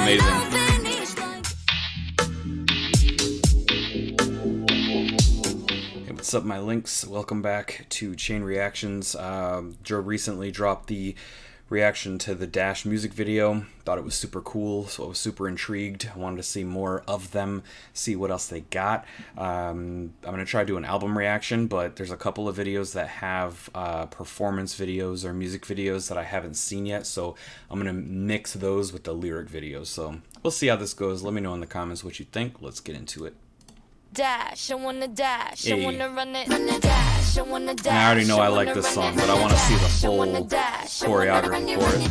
amazing. Hey, what's up, my links? Welcome back to Chain Reactions. Joe recently dropped the reaction to the Dash music video. Thought it was super cool, so I was super intrigued. I wanted to see more of them, see what else they got. I'm gonna try to do an album reaction, but there's a couple of videos that have performance videos or music videos that I haven't seen yet, so I'm gonna mix those with the lyric videos. So we'll see how this goes. Let me know in the comments what you think. Let's get into it. Dash, I wanna dash, Hey. I wanna run it, dash, I wanna dash. I already know I like this song, but I want to see the full choreography for it.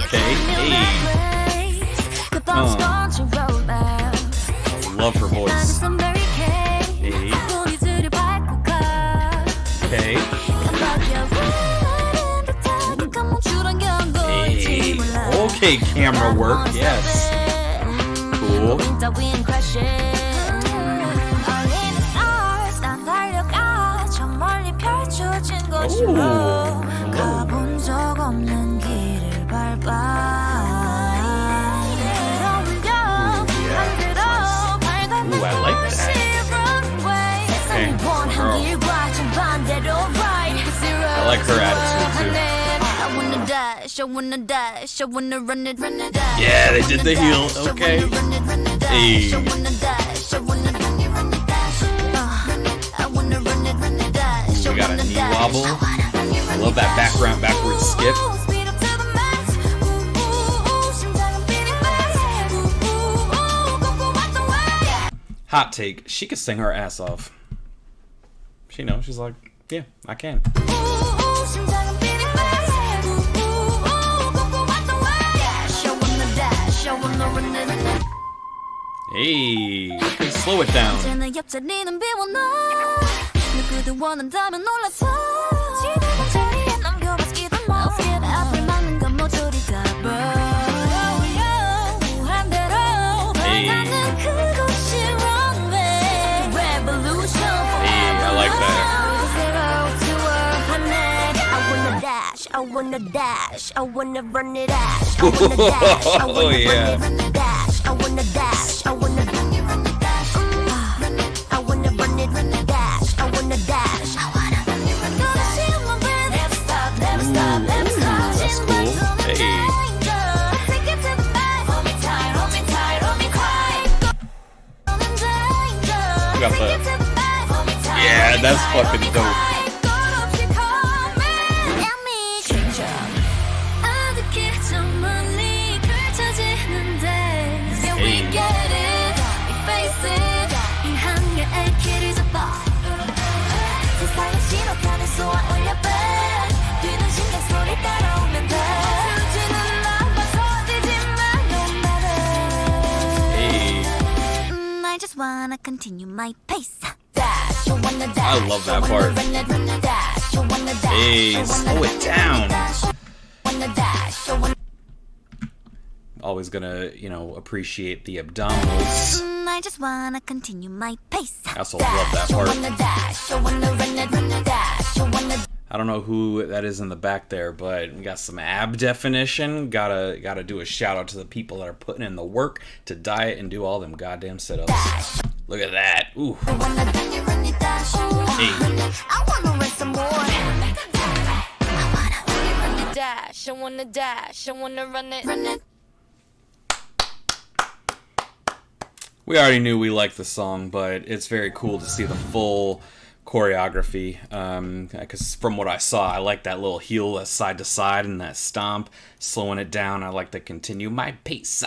Okay, hey. I love her voice. Hey. Okay. Hey. Okay, camera work, yes. Cool. Ooh, I like that. Okay, girl. I like her attitude too. Yeah, they did the heel. Okay. Hey. Ooh, we got a knee wobble. I love that backward skip. Hot take, she could sing her ass off. She knows, she's like, yeah, I can. Hey, slow it down. I wanna dash, I wanna run it, dash. I wanna dash, I wanna run it, dash. I wanna dash, I wanna run it, dash. I wanna run it, dash. I wanna dash, I wanna run it. Never stop, never stop, never stop. That's cool. Hey. You got that. Yeah, that's fucking dope. I just wanna continue my pace. Dash, wanna dash, I love that part. Hey, slow it down. Always gonna, you know, appreciate the abdominals. I just wanna continue my pace. I also love that part. I don't know who that is in the back there, but we got some ab definition. Gotta do a shout out to the people that are putting in the work to diet and do all them goddamn sit-ups. Look at that. Ooh. Hey. I wanna run some more. Dash, I wanna dash, I wanna run it. We already knew we liked the song, but it's very cool to see the full choreography. Because from what I saw, I like that little heel, that side to side, and that stomp, slowing it down. I like to continue my pace.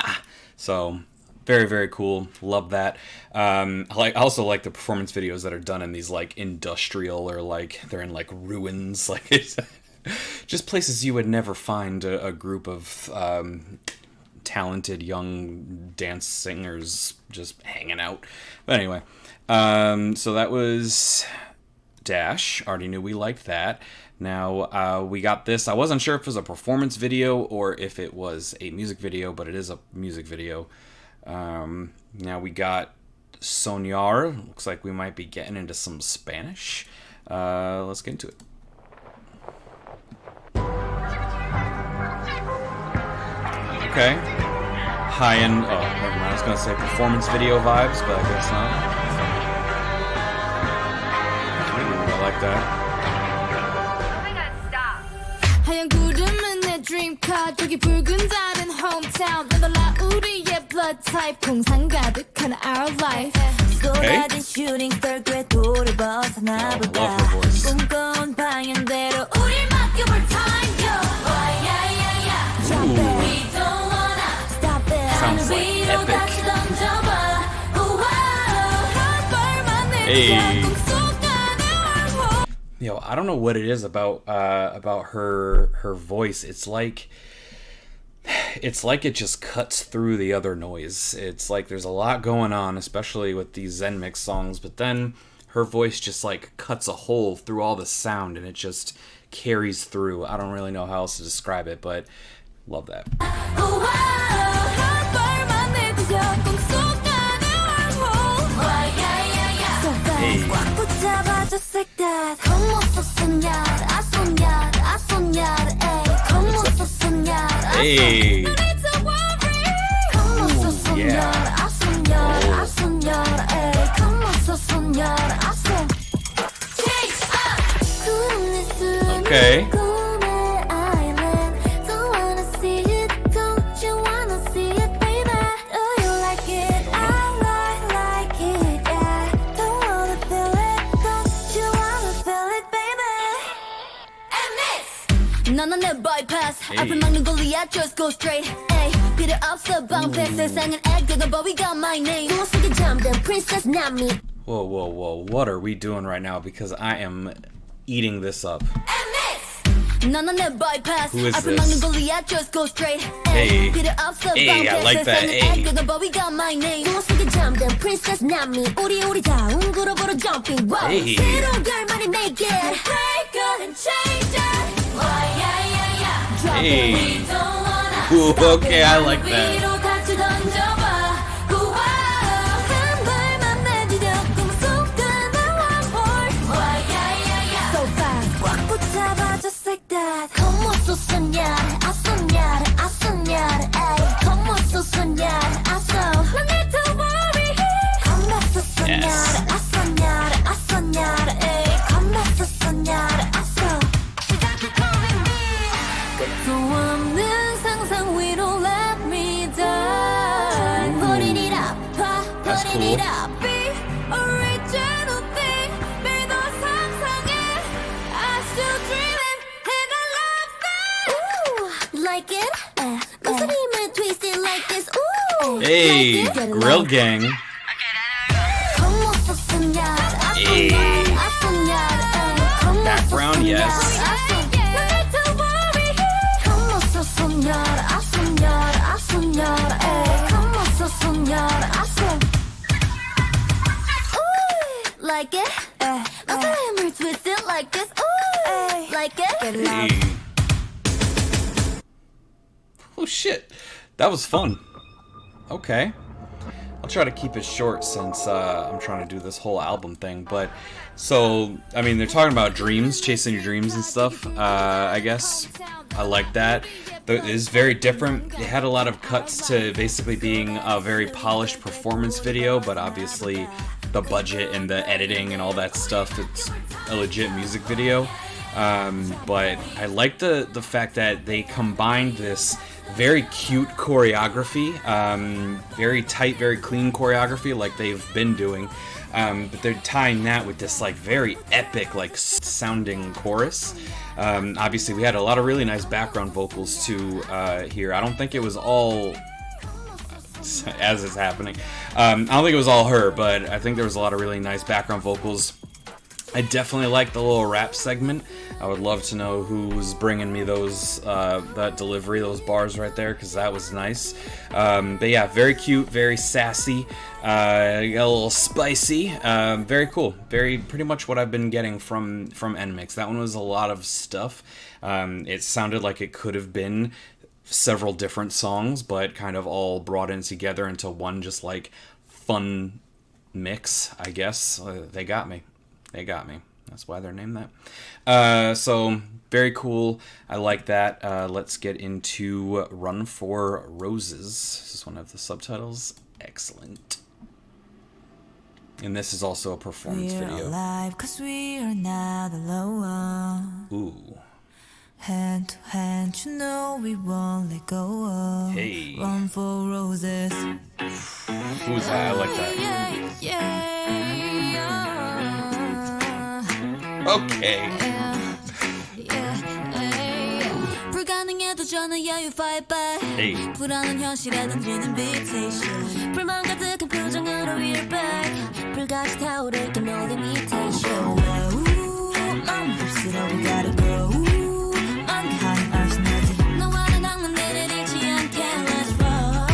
So very, very cool. Love that. I also like the performance videos that are done in these like industrial or like they're in like ruins, like it's just places you would never find a group of talented young dance singers just hanging out. But anyway, so that was Dash. Already knew we liked that. Now we got this. I wasn't sure if it was a performance video or if it was a music video, but it is a music video. Now we got Soñar. Looks like we might be getting into some Spanish. Let's get into it. Okay. High-end, oh, never mind. I was going to say performance video vibes, but I guess not. Ooh, I like that. 하얀 구름은 내 dreamcar 저기 붉은 달은 hometown 내달라 우리의 blood type 공상 가득한 our life 쏟아진 shooting star 궤도를 벗어나 보다 꿈꿔온 방향대로 우릴 맡겨볼 time yo Jump it We don't wanna stop it Sounds like 위로 epic. 다시 던져봐 한 발만 Hey. 내딛어 Yo, I don't know what it is about her voice. It's like it just cuts through the other noise. It's like there's a lot going on, especially with these NMIXX songs, but then her voice just like cuts a hole through all the sound and it just carries through. I don't really know how else to describe it, but love that. Hey. Just like that. Come on, so soñar, I soñar, I soñar, ay. Come on, so soñar, I Hey. no need to worry. Come on, so soñar, yeah. I soñar, I soñar, ay. Come on, so soñar, I soñar. Okay. 꿈의 island. Don't wanna see it, don't you wanna see it, baby? Do you like it? I like it, yeah. Don't wanna feel it, don't you wanna feel it, baby? And this. 너는 내 bypass Hey. 앞을 막는 골리앗 just go straight ay. 필요 없어 방패 세상은 액되고 but we got my name 꿈 속에 잠든 princess not me. Whoa, whoa, whoa. What are we doing right now? Because I am eating this up. 너는 내 bypass Who is 앞을 this? 막는 골리앗 just go straight Hey. 필요 없어 Hey, I 방패 like that. 세상은 Hey. 액되고 but we got my name 꿈 속에 잠든 princess not me. 우리 다운 그룹으로 jumping. Wow. Hey. 새로운 결말이 make it. Break it and change it. Why, yeah. Drop Hey. it. We don't wanna Ooh, stop okay, it. I like that. 위로 같이 던져봐. 우와. 한 발만 내디뎌 꿈 속에 나와 볼. Why, yeah. So fast. 꽉 붙잡아 just like that. Come on, so soñar, I soñar, I soñar, ay. Come on, so soñar, I so. No need to worry. Come on, so soñar, Yes. I soñar, I soñar, ay. Come on, so soñar, I so. 끝도 없는 상상 위로 let me die. Put it up, That's put cool. it up. Be original thing. 매도 상상해. I still dreaming and I love that. Ooh, like it? 목소리만 twist it like this. Ooh, Hey, like it? Grill Gang. Come on, so soñar, I Hey. soñar, I soñar, ay. Come on, so Background, soñar, yes. I soñar. No need to worry. Come on, so soñar, I soñar, I soñar, ay. Come on, so soñar, I soñar. Ooh, like it? 목소리만 twist it like this. Ooh, like it? Hey. Oh shit, that was fun. Okay. I'll try to keep it short since I'm trying to do this whole album thing. But, so, I mean, they're talking about dreams, chasing your dreams and stuff, I guess. I like that. It is very different. It had a lot of cuts to basically being a very polished performance video, but obviously the budget and the editing and all that stuff, it's a legit music video. But I like the fact that they combined this very cute choreography, very tight, very clean choreography like they've been doing, but they're tying that with this like very epic like sounding chorus. Obviously we had a lot of really nice background vocals too here. I don't think it was all as is happening. I don't think it was all her, but I think there was a lot of really nice background vocals. I definitely like the little rap segment. I would love to know who's bringing me those that delivery, those bars right there, because that was nice. But yeah, very cute, very sassy, a little spicy, very cool. Very pretty much what I've been getting from NMIXX. That one was a lot of stuff. It sounded like it could have been several different songs, but kind of all brought in together into one just like fun mix, I guess. They got me. They got me. That's why they're named that. So very cool. I like that. Let's get into Run for Roses. This is one of the subtitles. Excellent. And this is also a performance video. Alive 'cause we are not alone. Ooh. Hand to hand, you know we won't let go. Hey. Run for roses. Who's that? I like that. Okay. 불가능해도 전화야 you fight back. Hey. 불안한 현실에 던진 invitation. 불만 가득한 표정으로 we're back. 불같이 타오를 또 no limitation. 넌 볼수록 we gotta go. 언제하는 arsenal지. 너와는 낭만들을 잃지 않게 let's run.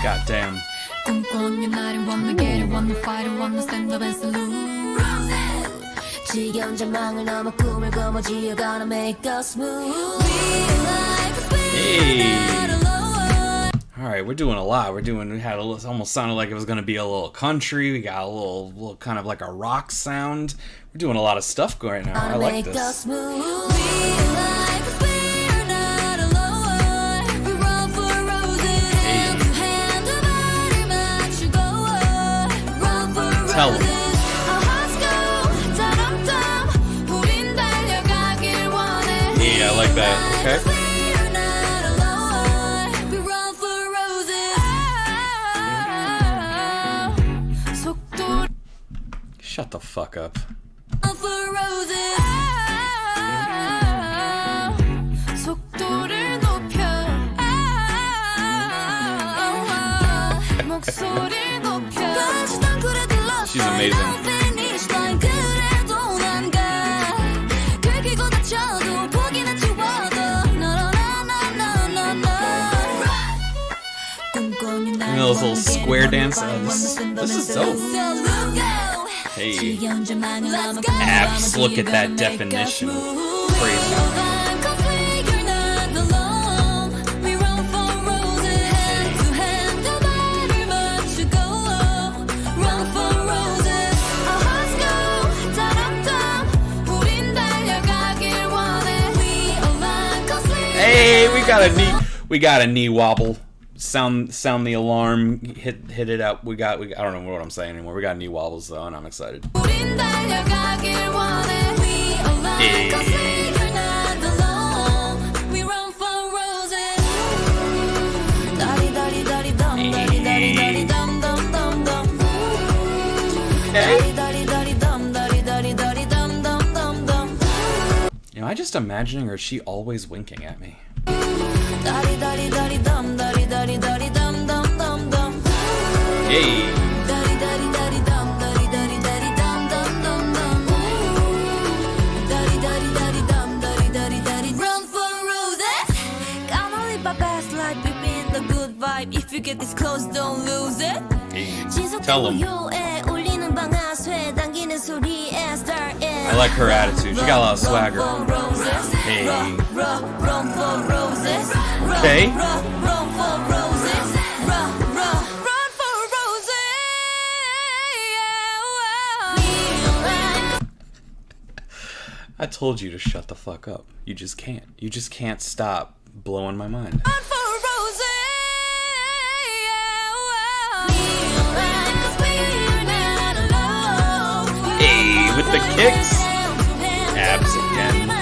Goddamn. 꿈꿔온 날이 wanna get it, wanna fight it, wanna stand up and salute. 지겨운 전망을 넘어 꿈을 거머쥐어 gonna make us move. Hey. All right, we're doing a lot. We had a little, almost sounded like it was going to be a little country. We got a little kind of like a rock sound. We're doing a lot of stuff right now. I like this. Tell them. Yeah, I like that. Okay. Shut the fuck up. She's amazing. You know, those little square dance. This is dope. Hey. Apps, look at that definition. Crazy. Hey, we got a knee wobble. Sound the alarm. Hit it up. I don't know what I'm saying anymore. We got knee wobbles though, and I'm excited. Hey. You know, I just imagining her. Is she always winking at me? Hey. Run for roses. Gonna live my best life, keeping the good vibe. If you get this close, don't lose it. Hey. Tell them. I like her attitude. She got a lot of swagger. Hey. Okay. I told you to shut the fuck up. You just can't. You just can't stop blowing my mind. Hey, with the kicks. Abs again.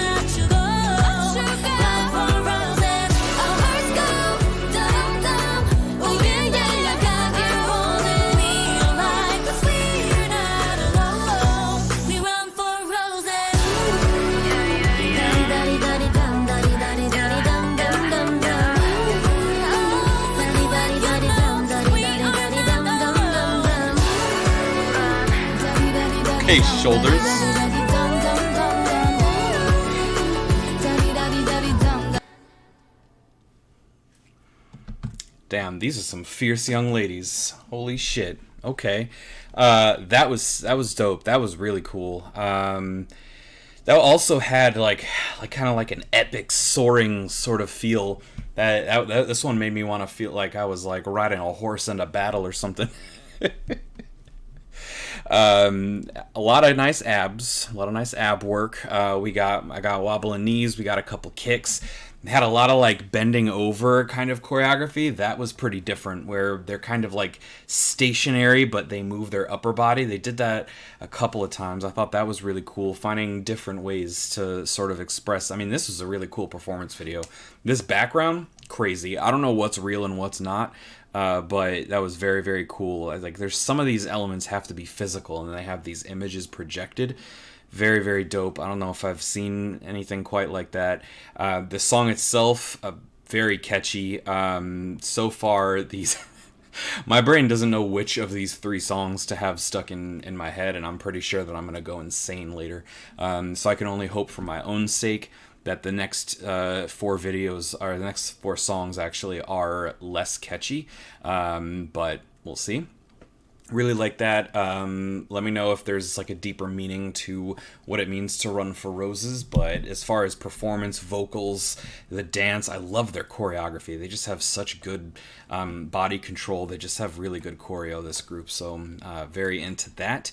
Okay, shoulders. Damn, these are some fierce young ladies. Holy shit. Okay. That was dope. That was really cool. That also had like kind of like an epic soaring sort of feel. This one made me want to feel like I was like riding a horse in a battle or something. A lot of nice abs, a lot of nice ab work. I got wobbling knees, we got a couple kicks. They had a lot of like bending over kind of choreography. That was pretty different, where they're kind of like stationary, but they move their upper body. They did that a couple of times. I thought that was really cool, finding different ways to sort of express. I mean, this was a really cool performance video. This background, crazy. I don't know what's real and what's not. But that was very, very cool. Like, there's some of these elements have to be physical, and they have these images projected. Very, very dope. I don't know if I've seen anything quite like that. The song itself, very catchy. So far, these... my brain doesn't know which of these 3 songs to have stuck in my head, and I'm pretty sure that I'm going to go insane later. So I can only hope for my own sake that the next 4 videos, or the next 4 songs actually, are less catchy. But we'll see. Really like that. Let me know if there's like a deeper meaning to what it means to run for roses. But as far as performance, vocals, the dance, I love their choreography. They just have such good body control. They just have really good choreo, this group. So very into that.